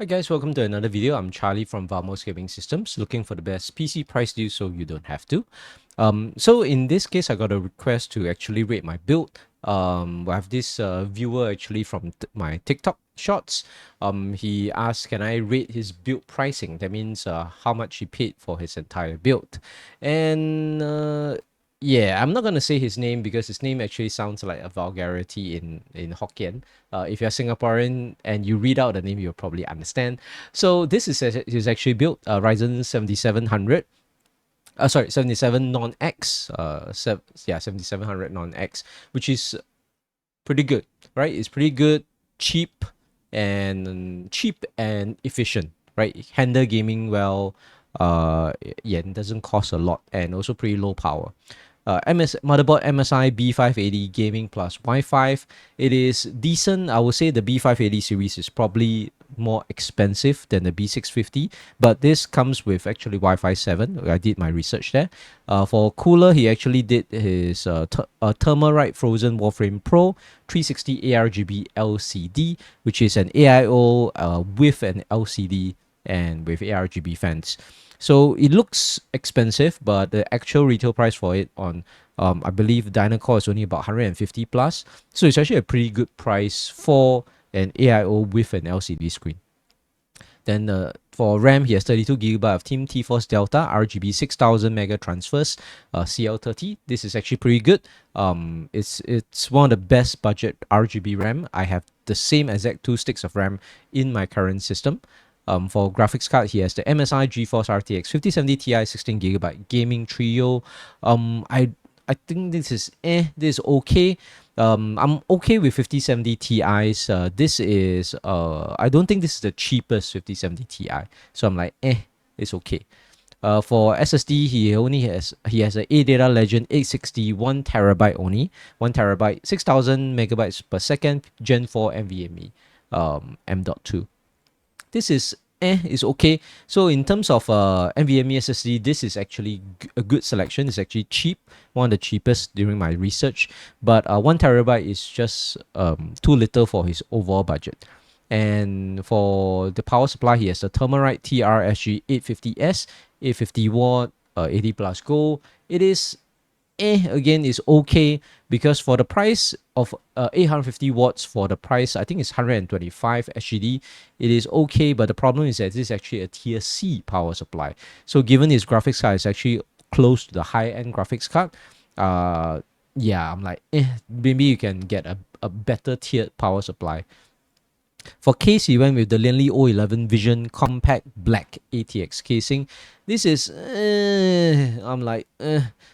Hi guys, welcome to another video. I'm Charlie from Vamos Gaming Systems, looking for the best PC price deal so you don't have to. So in this case, I got a request to actually rate my build. I have this viewer actually from my TikTok shorts. He asked, can I rate his build pricing? That means how much he paid for his entire build. And yeah, I'm not gonna say his name because his name actually sounds like a vulgarity in Hokkien. If you're Singaporean and you read out the name, you'll probably understand. So this is actually built Ryzen 7700. Sorry, 77 non-X. 7700 non-X, which is pretty good, right? It's pretty good, cheap and efficient, right? Handle gaming well. Yeah, it doesn't cost a lot and also pretty low power. Motherboard MSI B580 gaming plus Wi-Fi. It is decent. I would say the B580 series is probably more expensive than the B650, but this comes with actually Wi-Fi 7. I did my research there. For cooler, he actually did his Thermalright Frozen Warframe Pro 360 ARGB LCD, which is an AIO with an LCD and with ARGB fans. So it looks expensive, but the actual retail price for it on, I believe Dynacore is only about 150 plus. So it's actually a pretty good price for an AIO with an LCD screen. Then for RAM, he has 32GB of Team T-Force Delta, RGB 6000 mega transfers, CL30. This is actually pretty good. It's one of the best budget RGB RAM. I have the same exact 2 sticks of RAM in my current system. For graphics card, he has the MSI GeForce RTX 5070 Ti 16GB gaming trio. I think this is okay. I'm okay with 5070 Ti's. This is I don't think this is the cheapest 5070 Ti. So I'm like it's okay. For SSD, he has a AData Legend 860 1TB only, 1TB, 6000 megabytes per second, Gen 4 NVMe, M.2. This is okay. So in terms of NVMe SSD, this is actually a good selection. It's actually cheap, one of the cheapest during my research. But 1TB is just too little for his overall budget. And for the power supply, he has the Thermalright TR-SG 850S, 850 watt, 80 plus Go. It is again is okay because for the price of 850 watts, for the price I think it's 125 SGD, it is okay. But the problem is that this is actually a tier C power supply. So given his graphics card is actually close to the high-end graphics card, yeah, I'm like maybe you can get a better tiered power supply. For case, he went with the Lianli O11 Vision Compact Black ATX casing. This is, I'm like,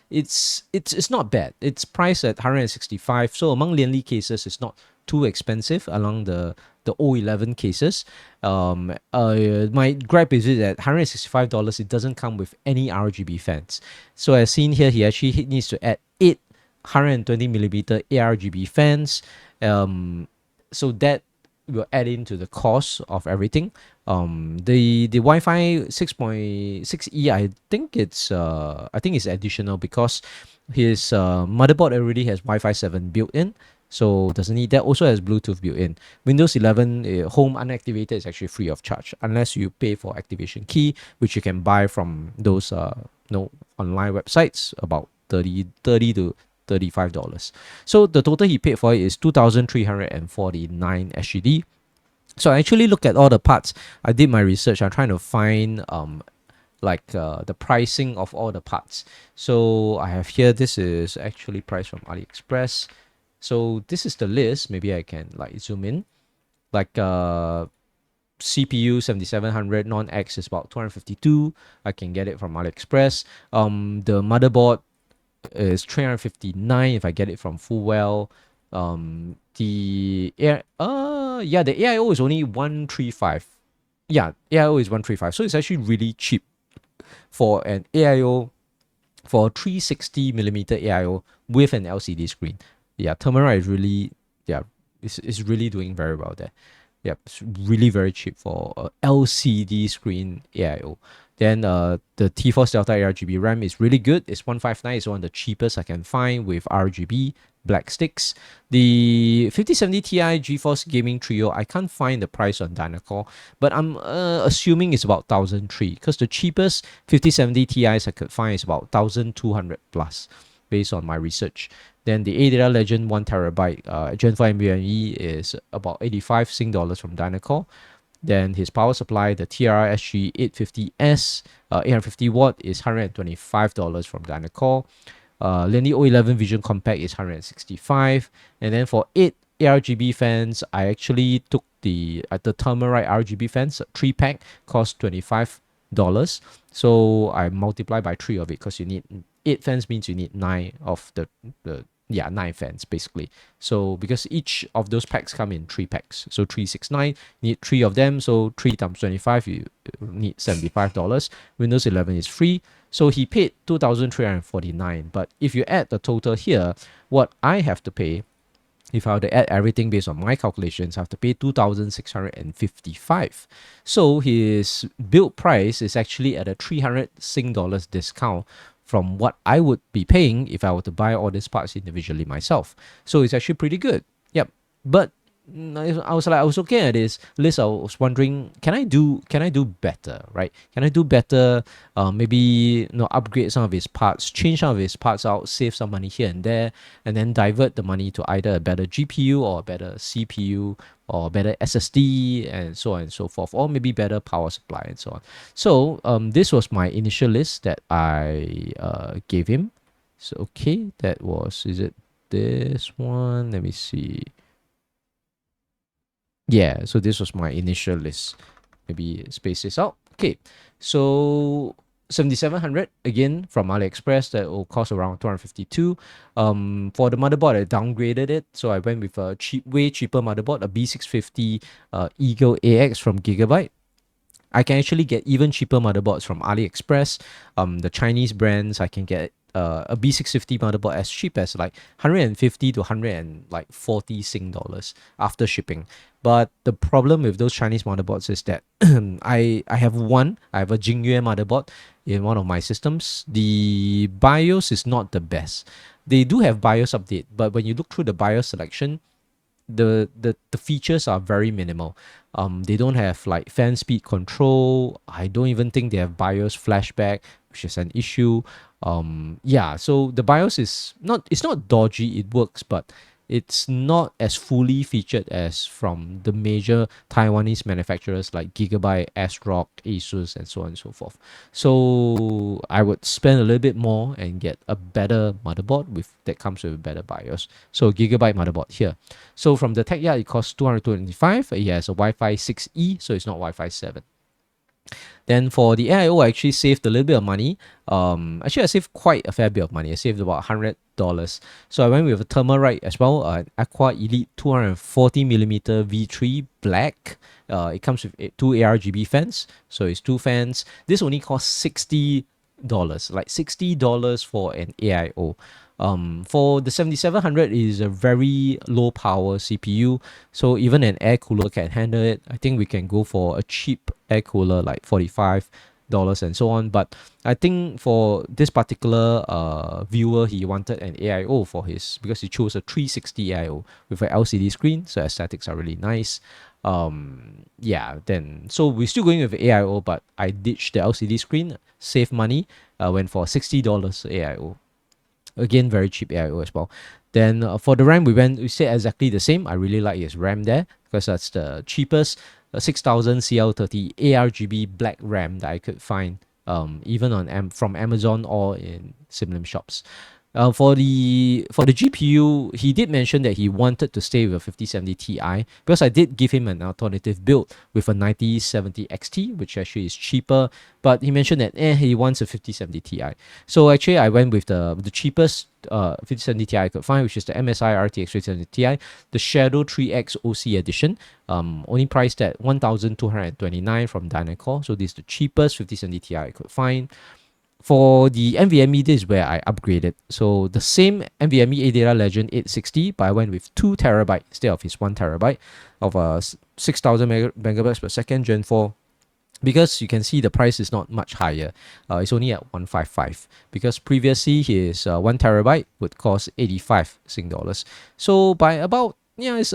it's not bad. It's priced at 165. So among Lianli cases, it's not too expensive along the O11 cases. My gripe is that $165, it doesn't come with any RGB fans. So as seen here, he actually needs to add 8 120mm ARGB fans. So that will add into the cost of everything. The Wi-Fi 6.6E, I think it's additional because his motherboard already has Wi-Fi 7 built in, so doesn't need that. Also has Bluetooth built in. Windows 11 home unactivated is actually free of charge unless you pay for activation key, which you can buy from those online websites, about $30 to $35. So the total he paid for it is 2,349 SGD. So I actually look at all the parts. I did my research. I'm trying to find the pricing of all the parts. So I have here, this is actually priced from AliExpress. So this is the list. Maybe I can zoom in. CPU 7700 non-X is about 252. I can get it from AliExpress. The motherboard is 359 if I get it from Fullwell. The AIO is only 135. Yeah, AIO is 135. So it's actually really cheap for an AIO, for a 360mm AIO with an LCD screen. Yeah, Thermalright is really, it's really doing very well there. Yeah, it's really very cheap for a LCD screen AIO. Then the T-Force Delta ARGB RAM is really good. It's 159. It's one of the cheapest I can find with RGB black sticks. The 5070 Ti GeForce Gaming Trio, I can't find the price on Dynacore, but I'm assuming it's about 1,003 because the cheapest 5070 Ti's I could find is about 1,200 plus based on my research. Then the ADATA Legend 1TB Gen 4 NVMe is about 85 Sing dollars from Dynacore. Then his power supply, the TRSG 850S, 850 watt, is $125 from Dynacore. Lenny O11 Vision Compact is 165. And then for 8 ARGB fans, I actually took the Thermalright RGB fans, 3-pack, cost $25. So I multiply by 3 of it because you need 8 fans means you need 9 of the 9 fans basically. So because each of those packs come in 3 packs, so 369, you need 3 of them, so 3 times 25, you need $75. Windows 11 is free, so he paid $2,349. But if you add the total here, what I have to pay, if I were to add everything based on my calculations, I have to pay $2,655. So his build price is actually at a 300 Sing dollars discount from what I would be paying if I were to buy all these parts individually myself. So it's actually pretty good. Yep. But I was looking at this list. I was wondering, can I do better, right? Can I do better? Maybe upgrade some of his parts, change some of his parts out, save some money here and there, and then divert the money to either a better GPU or a better CPU or better SSD and so on and so forth, or maybe better power supply and so on. So this was my initial list that I gave him. So okay, that was, is it this one? Let me see. Yeah, so this was my initial list. Maybe space this out. Okay, so 7700 again from AliExpress, that will cost around 252. For the motherboard, I downgraded it, so I went with a way cheaper motherboard, a B650 Eagle AX from Gigabyte. I can actually get even cheaper motherboards from AliExpress. The Chinese brands, I can get a B650 motherboard as cheap as like 150 to 140 Sing dollars after shipping. But the problem with those Chinese motherboards is that I have a Jingyue motherboard in one of my systems. The BIOS is not the best. They do have BIOS update, but when you look through the BIOS selection, the features are very minimal. They don't have like fan speed control. I don't even think they have BIOS flashback, which is an issue. Yeah, so the BIOS is it's not dodgy, it works, but it's not as fully featured as from the major Taiwanese manufacturers like Gigabyte, ASRock, Asus, and so on and so forth. So I would spend a little bit more and get a better motherboard that comes with a better BIOS. So Gigabyte motherboard here. So from the Tech Yard, it costs $225. It has a Wi-Fi 6E, so it's not Wi-Fi 7. Then for the AIO, I actually saved a little bit of money. Actually, I saved quite a fair bit of money. I saved about $100. So I went with a Thermalright as well, an Aqua Elite 240mm V3 Black. It comes with 2 ARGB fans, so it's 2 fans. This only costs $60, like $60 for an AIO. For the 7700 is a very low power CPU, so even an air cooler can handle it. I think we can go for a cheap air cooler like $45 and so on. But I think for this particular viewer, he wanted an AIO because he chose a 360 AIO with an LCD screen, so aesthetics are really nice. Yeah, then so we're still going with AIO, but I ditched the LCD screen, save money, went for $60 AIO. Again, very cheap AIO as well. Then for the RAM, we said exactly the same. I really like his RAM there because that's the cheapest 6000 CL30 ARGB black RAM that I could find, even from Amazon or in similar shops. For the GPU, he did mention that he wanted to stay with a 5070 Ti because I did give him an alternative build with a 9070 XT, which actually is cheaper. But he mentioned that he wants a 5070 Ti. So actually, I went with the cheapest 5070 Ti I could find, which is the MSI RTX 5070 Ti, the Shadow 3X OC edition. Only priced at $1,229 from Dynacore. So this is the cheapest 5070 Ti I could find. For the NVMe, this is where I upgraded. So the same NVMe ADATA Legend 860, but I went with 2 terabyte instead of his 1 terabyte of 6000 megabytes per second Gen 4 because you can see the price is not much higher. It's only at 155 because previously his 1 terabyte would cost 85 Sing dollars. So by about, yeah, it's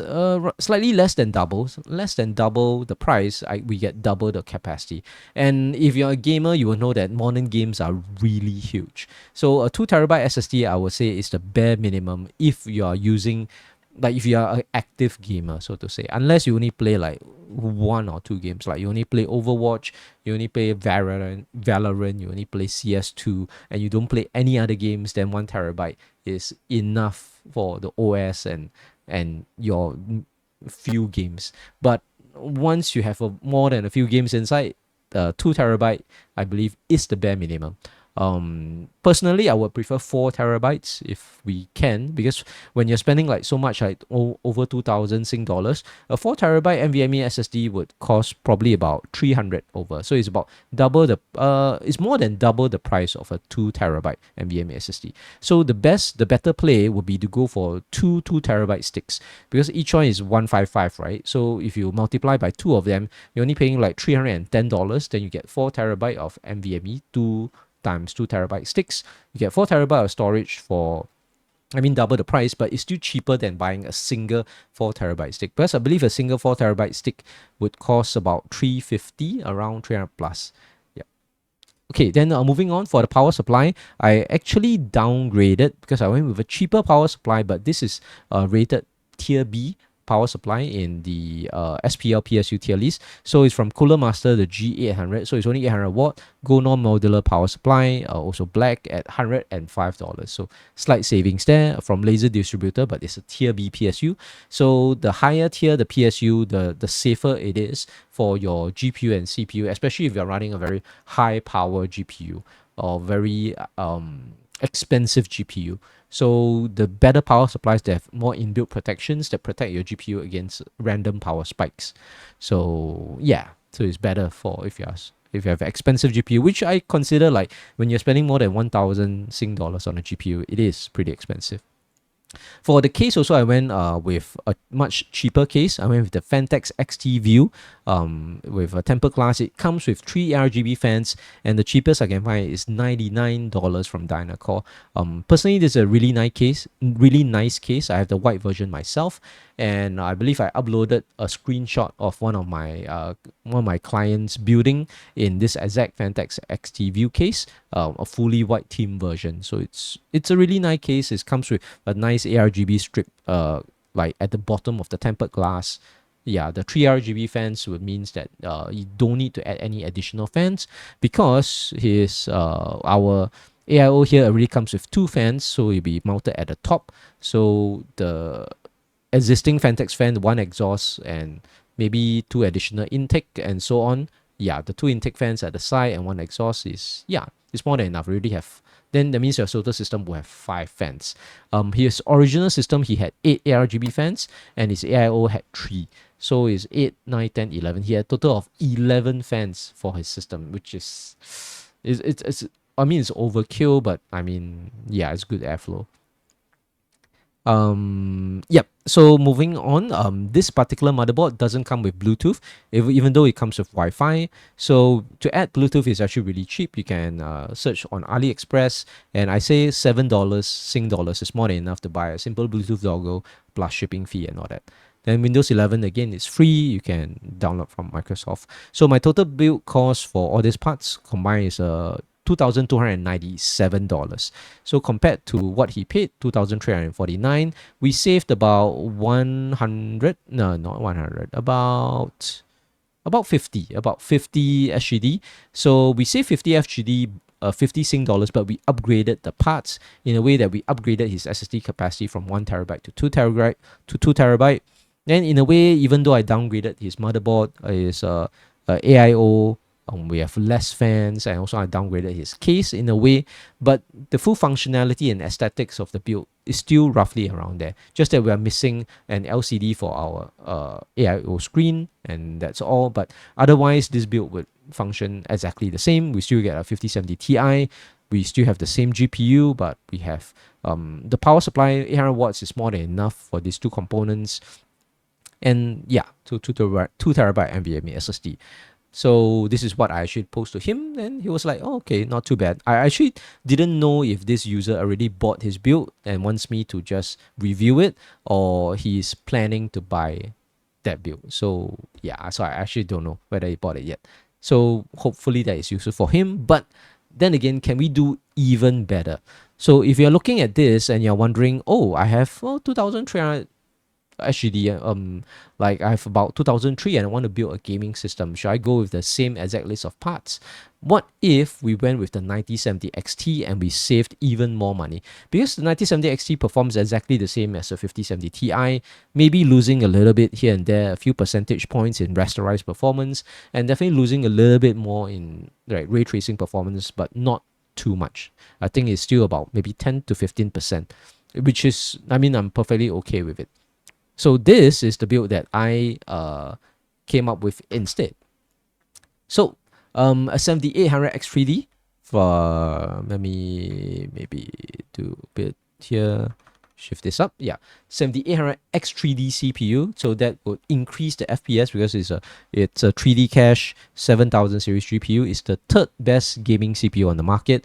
slightly less than double the price. We get double the capacity. And if you're a gamer, you will know that modern games are really huge. So a 2 terabyte SSD, I would say, is the bare minimum if you are using, like if you are an active gamer, so to say, unless you only play like 1 or 2 games, like you only play Overwatch, you only play Valorant, you only play CS2, and you don't play any other games, then 1 terabyte is enough for the OS and your few games. But once you have more than a few games inside, 2 terabyte, I believe, is the bare minimum. Personally, I would prefer 4 terabytes if we can, because when you're spending like so much, like over 2,000 Sing dollars, a 4 terabyte NVMe SSD would cost probably about 300 over. So it's about double the it's more than double the price of a 2 terabyte NVMe SSD. So the better play would be to go for two terabyte sticks, because each one is 155, right? So if you multiply by two of them, you're only paying like $310. Then you get 4 terabyte of NVMe, two times 2 terabyte sticks. You get 4 terabyte of storage for, I mean, double the price, but it's still cheaper than buying a single 4 terabyte stick. Because I believe a single 4 terabyte stick would cost about 350, around 300 plus. Yeah. Okay, then moving on for the power supply, I actually downgraded because I went with a cheaper power supply, but this is rated tier B power supply in the SPL PSU tier list. So it's from Cooler Master, the G800. So it's only 800 watt, Go non-modular power supply, also black at $105. So slight savings there from Laser Distributor, but it's a tier B PSU. So the higher tier the PSU, the safer it is for your GPU and CPU, especially if you're running a very high power GPU or very expensive GPU. So the better power supplies, they have more inbuilt protections that protect your GPU against random power spikes. So yeah, so it's better for if you have expensive GPU, which I consider, like when you're spending more than 1,000 Sing dollars on a GPU, it is pretty expensive. For the case also, I went with a much cheaper case. I went with the Fantex XT View with a tempered glass. It comes with 3 RGB fans, and the cheapest I can find is $99 from Dynacore. Personally, this is a really nice case. I have the white version myself, and I believe I uploaded a screenshot of one of my clients building in this exact Fantex XT View case, a fully white theme version. So it's a really nice case. It comes with a nice ARGB strip like at the bottom of the tempered glass. Yeah, the 3 RGB fans would means that you don't need to add any additional fans, because our AIO here already comes with 2 fans, so it'll be mounted at the top. So the existing Fantex fan, 1 exhaust and maybe 2 additional intake and so on. Yeah, the 2 intake fans at the side and 1 exhaust is, yeah, it's more than enough. We already have, then that means your total system will have 5 fans. His original system, he had 8 ARGB fans, and his AIO had 3. So it's 8, 9, 10, 11. He had a total of 11 fans for his system, which is, it's I mean, it's overkill, but I mean, yeah, it's good airflow. Yep. So moving on, this particular motherboard doesn't come with Bluetooth, even though it comes with Wi-Fi. So to add Bluetooth is actually really cheap. You can search on AliExpress, and I say $7 Sing dollars is more than enough to buy a simple Bluetooth dongle plus shipping fee and all that. Then Windows 11, again, is free. You can download from Microsoft. So my total build cost for all these parts combined is $2,297. So compared to what he paid, $2,349, we saved about 100. No, not 100. About 50 SGD. So we saved 50 SGD, 50 Sing dollars, but we upgraded the parts in a way that we upgraded his SSD capacity from 1 terabyte to 2 terabyte. Then in a way, even though I downgraded his motherboard, his AIO, we have less fans, and also I downgraded his case in a way, but the full functionality and aesthetics of the build is still roughly around there. Just that we are missing an LCD for our AIO screen, and that's all. But otherwise, this build would function exactly the same. We still get a 5070 Ti. We still have the same GPU, but we have the power supply, 800 watts is more than enough for these 2 components. And yeah, 2 terabyte NVMe SSD. So this is what I actually post to him, and he was like, "Oh, okay, not too bad." I actually didn't know if this user already bought his build and wants me to just review it, or he's planning to buy that build. So yeah, so I actually don't know whether he bought it yet. So hopefully that is useful for him. But then again, can we do even better? So if you're looking at this and you're wondering, oh, I have 2,300 SGD, like I have about 2003 and I want to build a gaming system. Should I go with the same exact list of parts? What if we went with the 9070 XT and we saved even more money? Because the 9070 XT performs exactly the same as the 5070 Ti, maybe losing a little bit here and there, a few percentage points in rasterized performance, and definitely losing a little bit more in ray tracing performance, but not too much. I think it's still about maybe 10 to 15%, which is, I mean, I'm perfectly okay with it. So this is the build that I came up with instead. So a 7800 X3D for, let me maybe do a bit here, shift this up. Yeah, 7800 X3D CPU. So that would increase the FPS because it's a 3D cache 7000 series GPU. It's the third best gaming CPU on the market.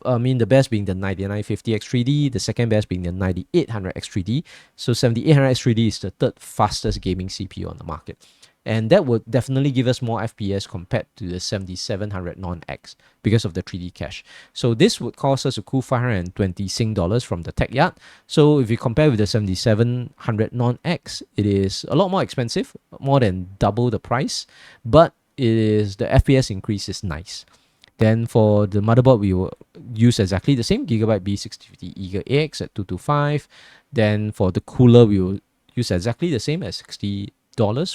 I mean, the best being the 9950 X3D, the second best being the 9800 X3D. So 7800 X3D is the third fastest gaming CPU on the market. And that would definitely give us more FPS compared to the 7700 non-X because of the 3D cache. So this would cost us a cool 520 Sing dollars from the tech yard. So if you compare with the 7700 non-X, it is a lot more expensive, more than double the price, but the FPS increase is nice. Then for the motherboard, we will use exactly the same Gigabyte B6050 Eager AX at 225. Then for the cooler, we will use exactly the same at $60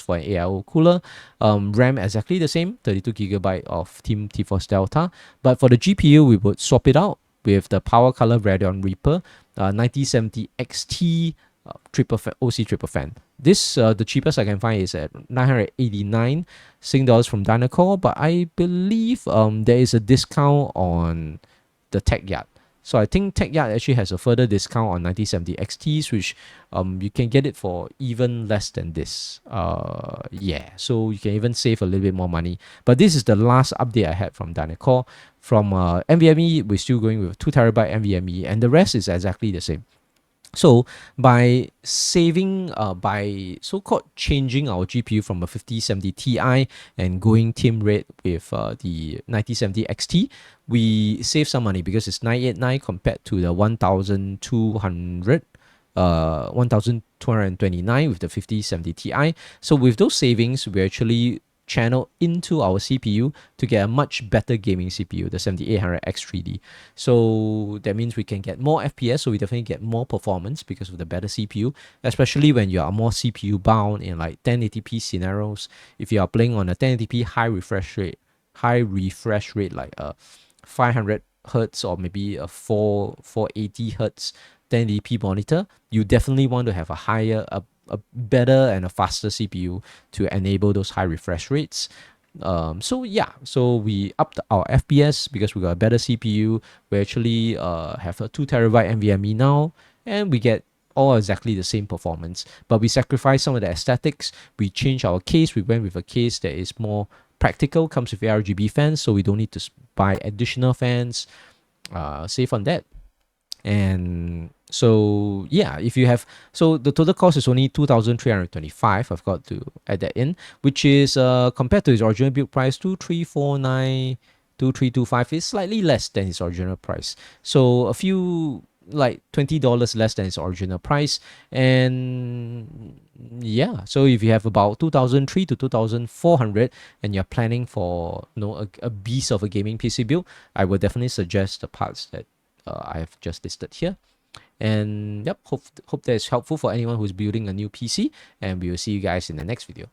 for an AIO cooler. RAM exactly the same, 32GB of Team T-Force Delta. But for the GPU, we would swap it out with the Power Color Radeon Reaper 9070 XT OC triple fan. This the cheapest I can find is at 989 Sing dollars from Dynacore, but I believe there is a discount on the Tech Yard. So I think Tech Yard actually has a further discount on 9070 XTs, which you can get it for even less than this. Yeah, so you can even save a little bit more money. But this is the last update I had from Dynacore. From NVMe, we're still going with 2TB NVMe, and the rest is exactly the same. So by saving, by so-called changing our GPU from a 5070 Ti and going team rate with the 9070 XT, we save some money because it's 989 compared to the 1200, 1229 with the 5070 Ti. So with those savings, we actually channel into our CPU to get a much better gaming CPU, the 7800 X3D. So that means we can get more FPS, so we definitely get more performance because of the better CPU, especially when you are more CPU bound in like 1080p scenarios. If you are playing on a 1080p high refresh rate like 500 hertz or maybe a 480 hertz 1080p monitor, you definitely want to have a better and a faster CPU to enable those high refresh rates. So yeah, so we upped our FPS because we got a better CPU. We actually have a 2TB NVMe now, and we get all exactly the same performance. But we sacrificed some of the aesthetics. We changed our case. We went with a case that is more practical, comes with RGB fans, so we don't need to buy additional fans. Save on that. And so yeah, if you have, so the total cost is only 2,325. I've got to add that in, which is compared to his original build price 2,349, 2,325 is slightly less than his original price. So a few like $20 less than its original price. And yeah, so if you have about 2,003 to 2,400 and you're planning for a beast of a gaming PC build, I would definitely suggest the parts that I have just listed here. And yep, hope that is helpful for anyone who's building a new PC, and we will see you guys in the next video.